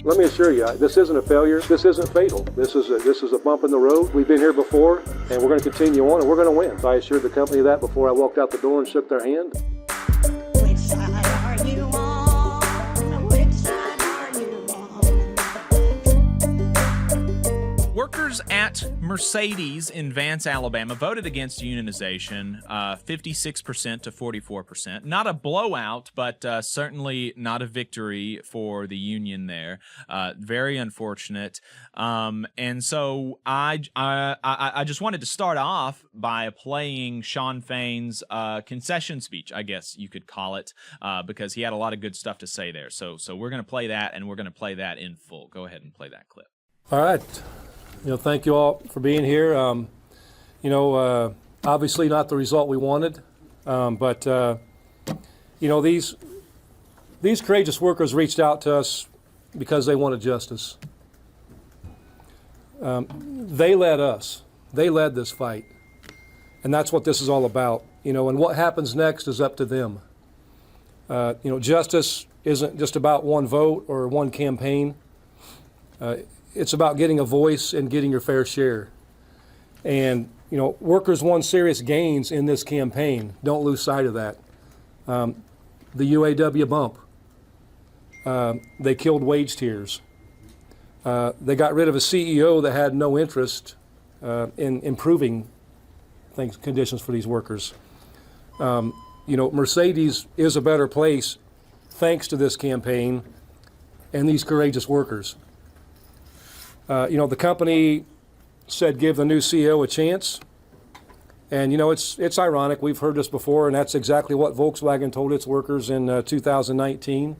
Let me assure you, this isn't a failure. This isn't fatal. This is a bump in the road. We've been here before, and we're going to continue on, and we're going to win. So I assured the company of that before I walked out the door and shook their hand. Which side are you on? Which side are you on? Workers at Mercedes in Vance, Alabama voted against unionization 56% to 44%. Not a blowout, but certainly not a victory for the union there. Very unfortunate. And so I just wanted to start off by playing Shawn Fain's concession speech, I guess you could call it, because he had a lot of good stuff to say there. So we're going to play that, and we're going to play that in full. Go ahead and play that clip. All right. Thank you all for being here. Obviously not the result we wanted, but these courageous workers reached out to us because they wanted justice. They led us. They led this fight, and that's what this is all about. And what happens next is up to them. Justice isn't just about one vote or one campaign. It's about getting a voice and getting your fair share. And, workers won serious gains in this campaign. Don't lose sight of that. The UAW bump. They killed wage tiers. They got rid of a CEO that had no interest in improving conditions for these workers. Mercedes is a better place thanks to this campaign and these courageous workers. The company said give the new CEO a chance. And, it's ironic. We've heard this before, and that's exactly what Volkswagen told its workers in 2019.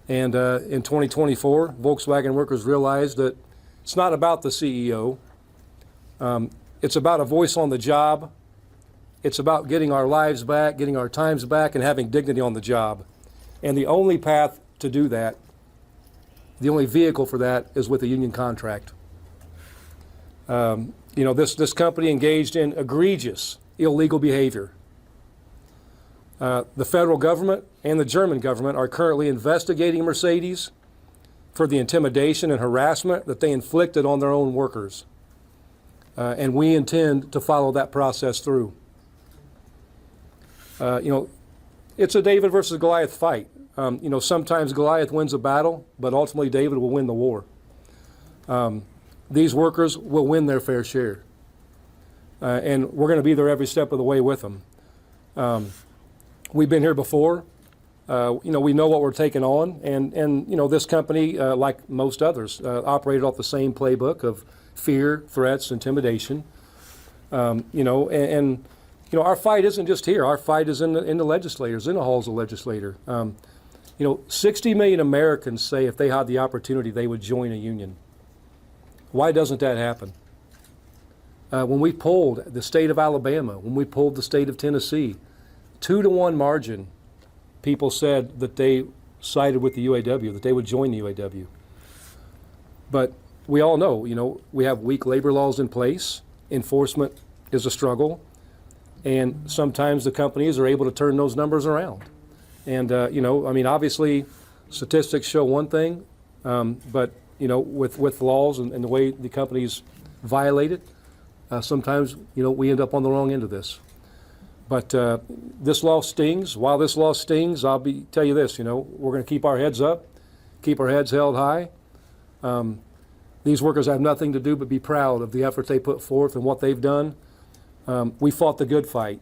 And in 2024, Volkswagen workers realized that it's not about the CEO. It's about a voice on the job. It's about getting our lives back, getting our times back, and having dignity on the job. And the only path to do that, the only vehicle for that, is with a union contract. This company engaged in egregious, illegal behavior. The federal government and the German government are currently investigating Mercedes for the intimidation and harassment that they inflicted on their own workers. And we intend to follow that process through. It's a David versus Goliath fight. Sometimes Goliath wins a battle, but ultimately David will win the war. These workers will win their fair share. And we're going to be there every step of the way with them. We've been here before. We know what we're taking on. And this company, like most others, operated off the same playbook of fear, threats, intimidation. Our fight isn't just here. Our fight is in the legislators, in the halls of legislature. 60 million Americans say if they had the opportunity, they would join a union. Why doesn't that happen? When we polled the state of Alabama, when we polled the state of Tennessee, 2-to-1 margin, people said that they sided with the UAW, that they would join the UAW. But we all know, we have weak labor laws in place. Enforcement is a struggle. And sometimes the companies are able to turn those numbers around. And, obviously statistics show one thing, but, with laws and the way the companies violate it, sometimes, we end up on the wrong end of this. But this law stings. While this law stings, tell you this, we're going to keep our heads up, keep our heads held high. These workers have nothing to do but be proud of the effort they put forth and what they've done. We fought the good fight,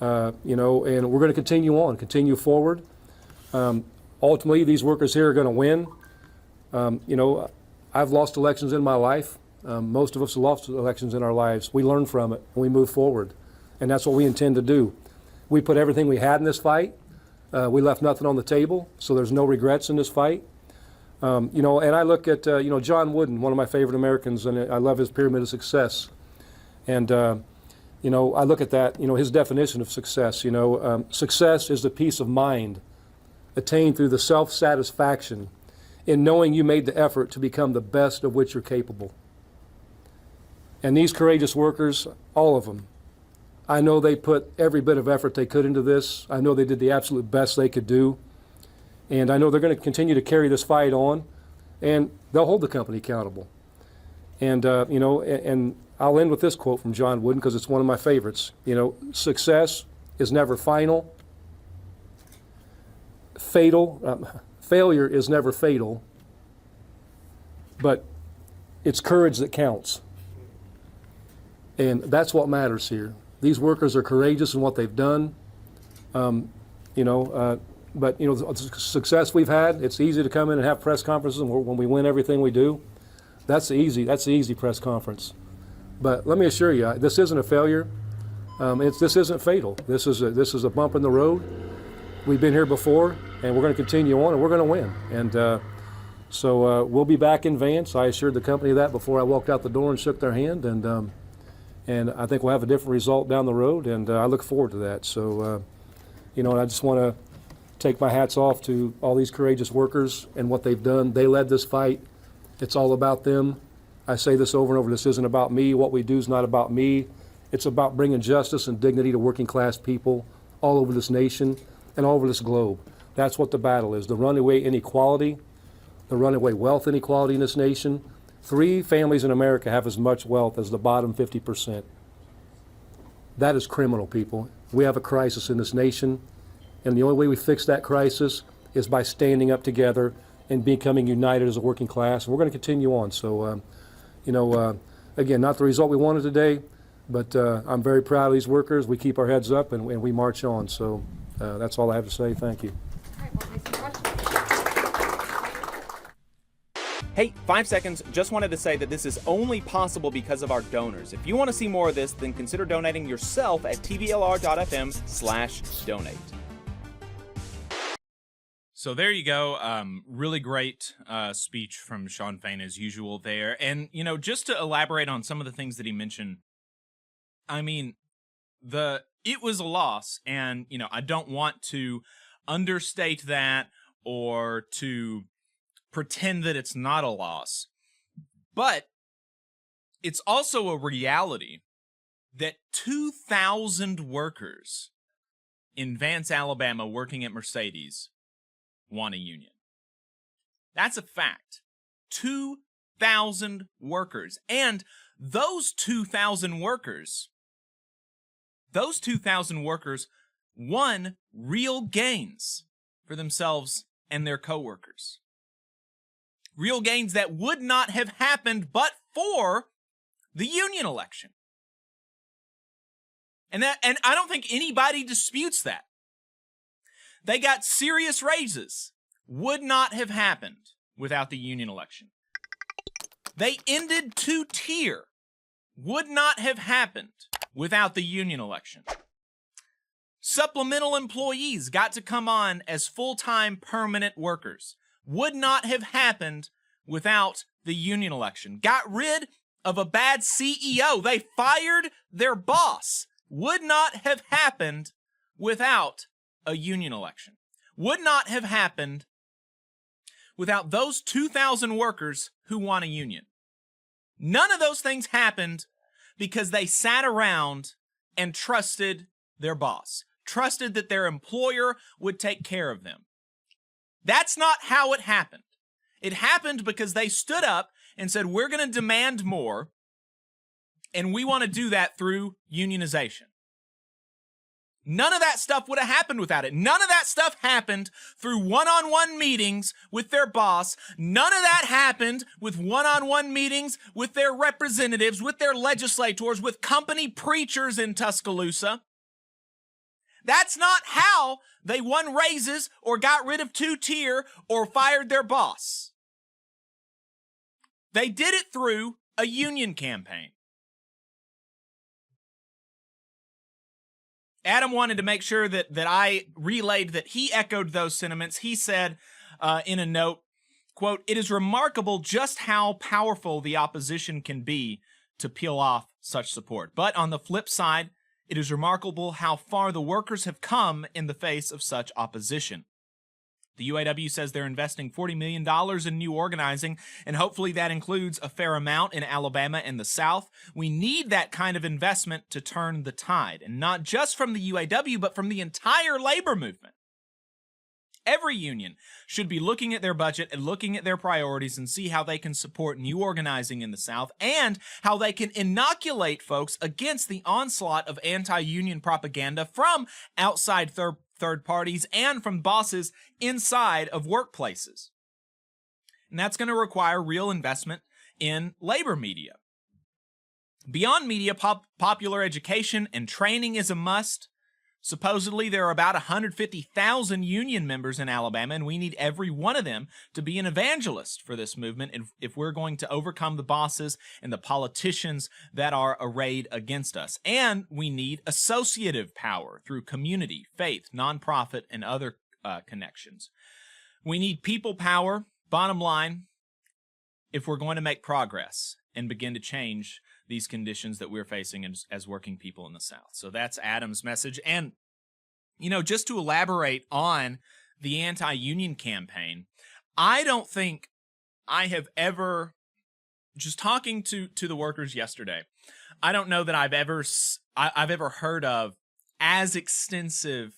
and we're going to continue forward. Ultimately, these workers here are going to win. I've lost elections in my life. Most of us have lost elections in our lives. We learn from it, and we move forward, and that's what we intend to do. We put everything we had in this fight. We left nothing on the table, so there's no regrets in this fight. And I look at, John Wooden, one of my favorite Americans, and I love his Pyramid of Success. And I look at that, his definition of success. Success is the peace of mind attained through the self-satisfaction in knowing you made the effort to become the best of which you're capable. And these courageous workers, all of them, I know they put every bit of effort they could into this. I know they did the absolute best they could do. And I know they're going to continue to carry this fight on. and they'll hold the company accountable. And and I'll end with this quote from John Wooden because it's one of my favorites. Success is never final. Failure is never fatal. But it's courage that counts. And that's what matters here. These workers are courageous in what they've done. But the success we've had, it's easy to come in and have press conferences when we win everything we do. That's the easy press conference. But let me assure you, this isn't a failure. This isn't fatal. This is a bump in the road. We've been here before, and we're going to continue on, and we're going to win. And so we'll be back in Vance. I assured the company that before I walked out the door and shook their hand, and I think we'll have a different result down the road, and I look forward to that. So, I just want to take my hats off to all these courageous workers and what they've done. They led this fight. It's all about them. I say this over and over. This isn't about me. What we do is not about me. It's about bringing justice and dignity to working class people all over this nation and all over this globe. That's what the battle is. The runaway inequality, the runaway wealth inequality in this nation. 3 families in America have as much wealth as the bottom 50%. That is criminal, people. We have a crisis in this nation, and the only way we fix that crisis is by standing up together and becoming united as a working class. And we're going to continue on. So, again, not the result we wanted today, but I'm very proud of these workers. We keep our heads up and we march on. So that's all I have to say. Thank you. All right, we'll take some questions. Hey, 5 seconds. Just wanted to say that this is only possible because of our donors. If you want to see more of this, then consider donating yourself at tvlr.fm/donate. So there you go. Really great speech from Shawn Fain as usual there. And, just to elaborate on some of the things that he mentioned, I mean, it was a loss. And, I don't want to understate that or to pretend that it's not a loss. But it's also a reality that 2,000 workers in Vance, Alabama, working at Mercedes want a union. That's a fact. 2,000 workers. And those 2,000 workers won real gains for themselves and their coworkers. Real gains that would not have happened but for the union election. And I don't think anybody disputes that. They got serious raises. Would not have happened without the union election. They ended 2-tier. Would not have happened without the union election. Supplemental employees got to come on as full-time permanent workers. Would not have happened without the union election. Got rid of a bad CEO. They fired their boss. Would not have happened without a union election. Would not have happened without those 2,000 workers who want a union. None of those things happened because they sat around and trusted their boss, trusted that their employer would take care of them. That's not how it happened. It happened because they stood up and said, we're going to demand more, and we want to do that through unionization. None of that stuff would have happened without it. None of that stuff happened through one-on-one meetings with their boss. None of that happened with one-on-one meetings with their representatives, with their legislators, with company preachers in Tuscaloosa. That's not how they won raises or got rid of 2-tier or fired their boss. They did it through a union campaign. Adam wanted to make sure that I relayed that he echoed those sentiments. He said in a note, quote, "It is remarkable just how powerful the opposition can be to peel off such support. But on the flip side, it is remarkable how far the workers have come in the face of such opposition." The UAW says they're investing $40 million in new organizing, and hopefully that includes a fair amount in Alabama and the South. We need that kind of investment to turn the tide, and not just from the UAW, but from the entire labor movement. Every union should be looking at their budget and looking at their priorities and see how they can support new organizing in the South and how they can inoculate folks against the onslaught of anti-union propaganda from outside third parties and from bosses inside of workplaces. And that's going to require real investment in labor media. Beyond media, popular education and training is a must. Supposedly, there are about 150,000 union members in Alabama, and we need every one of them to be an evangelist for this movement if we're going to overcome the bosses and the politicians that are arrayed against us. And we need associative power through community, faith, nonprofit, and other connections. We need people power, bottom line, if we're going to make progress and begin to change these conditions that we're facing as working people in the South. So that's Adam's message. And, you know, just to elaborate on the anti-union campaign, I don't think I have ever, just talking to the workers yesterday, I don't know that I've ever heard of as extensive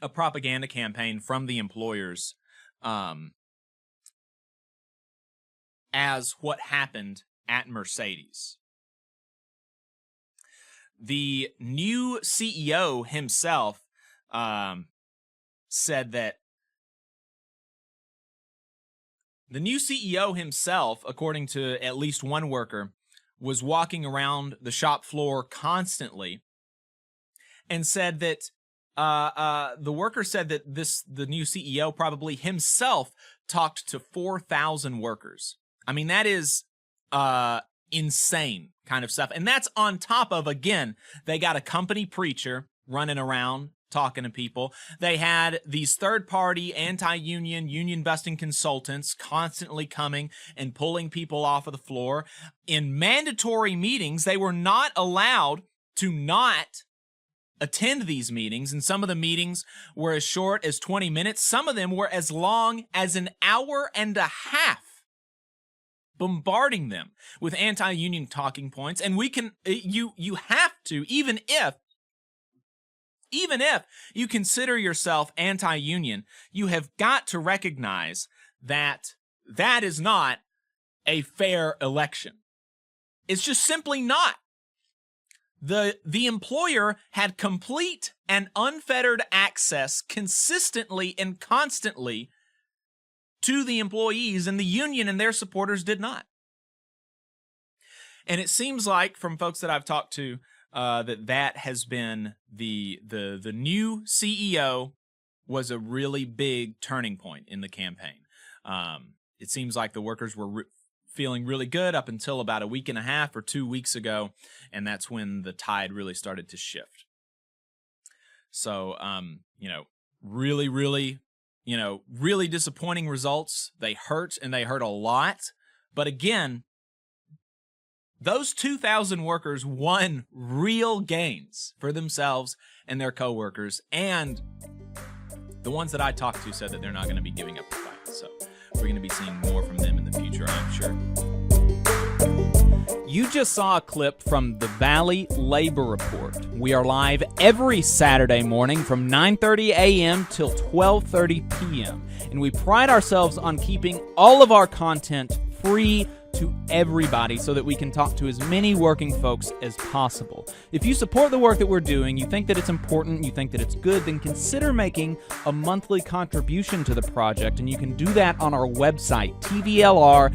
a propaganda campaign from the employers as what happened at Mercedes. The new CEO himself said that according to at least one worker, was walking around the shop floor constantly and said that the worker said that the new CEO probably himself talked to 4,000 workers. I mean, that is insane kind of stuff. And that's on top of, again, they got a company preacher running around talking to people. They had these third-party anti-union, union-busting consultants constantly coming and pulling people off of the floor. In mandatory meetings, they were not allowed to not attend these meetings, and some of the meetings were as short as 20 minutes. Some of them were as long as an hour and a half, bombarding them with anti-union talking points. And we can, you have to, even if you consider yourself anti-union, you have got to recognize that that is not a fair election. It's just simply not. The employer had complete and unfettered access consistently and constantly to the employees, and the union and their supporters did not. And it seems like, from folks that I've talked to, that has been the new CEO was a really big turning point in the campaign. It seems like the workers were feeling really good up until about a week and a half or 2 weeks ago, and that's when the tide really started to shift. So, really disappointing results. They hurt, and they hurt a lot. But again, those 2,000 workers won real gains for themselves and their coworkers, and the ones that I talked to said that they're not going to be giving up the fight. So we're going to be seeing more from them in the future, I'm sure. You just saw a clip from the Valley Labor Report. We are live every Saturday morning from 9:30 a.m. till 12:30 p.m. And we pride ourselves on keeping all of our content free to everybody so that we can talk to as many working folks as possible. If you support the work that we're doing, you think that it's important, you think that it's good, then consider making a monthly contribution to the project, and you can do that on our website, tvlr.fm.